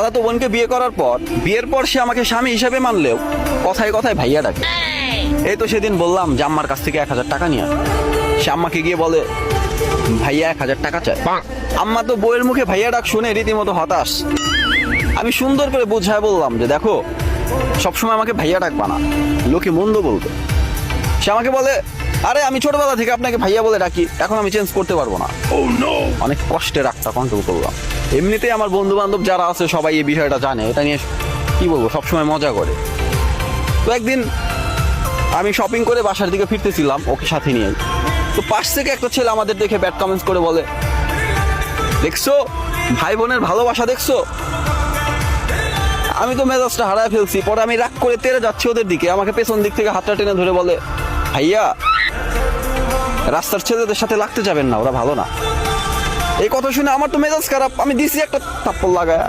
খালাতো বোনকে বিয়ে করার পর, বিয়ের পর সে আমাকে স্বামী হিসেবে মানলেও কথায় কথায় ভাইয়া ডাকে। এই তো সেদিন বললাম যে আম্মার কাছ থেকে 1,000 টাকা নিয়ে আস। সে আম্মাকে গিয়ে বলে ভাইয়া 1,000 টাকা চায়। আম্মা তো বউয়ের মুখে ভাইয়া ডাক শুনে রীতিমতো হতাশ। আমি সুন্দর করে বুঝায় বললাম যে দেখো, সবসময় আমাকে ভাইয়া ডাকবা না, লোকে মন্দ বলবে। সে আমাকে বলে আরে আমি ছোটবেলা থেকে আপনাকে ভাইয়া বলে ডাকি, এখন আমি চেঞ্জ করতে পারবো না। অনেক কষ্টে রাগটা কন্ট্রোল করলাম। এমনিতেই আমার বন্ধু বান্ধব যারা আছে সবাই এই বিষয়টা জানে, এটা নিয়ে কি বলবো সবসময় মজা করে। তো একদিন আমি শপিং করে বাসার দিকে ফিরতেছিলাম ওকে সাথে নিয়ে। তো পাশ থেকে একটা ছেলে আমাদের দেখে ব্যাড কমেন্টস করে বলে দেখছো ভাই বোনের ভালোবাসা দেখছো। আমি তো মেজাজটা হারায় ফেলছি। পরে আমি রাগ করে তেড়ে যাচ্ছি ওদের দিকে, আমাকে পেছন দিক থেকে হাতটা টেনে ধরে বলে ভাইয়া রাস্তার ছেলেদের সাথে লাগতে যাবেন না, ওরা ভালো না। এই কথা শুনে আমার তো মেজাজ খারাপ, আমি দিছি একটা থাপ্পড় লাগায়া।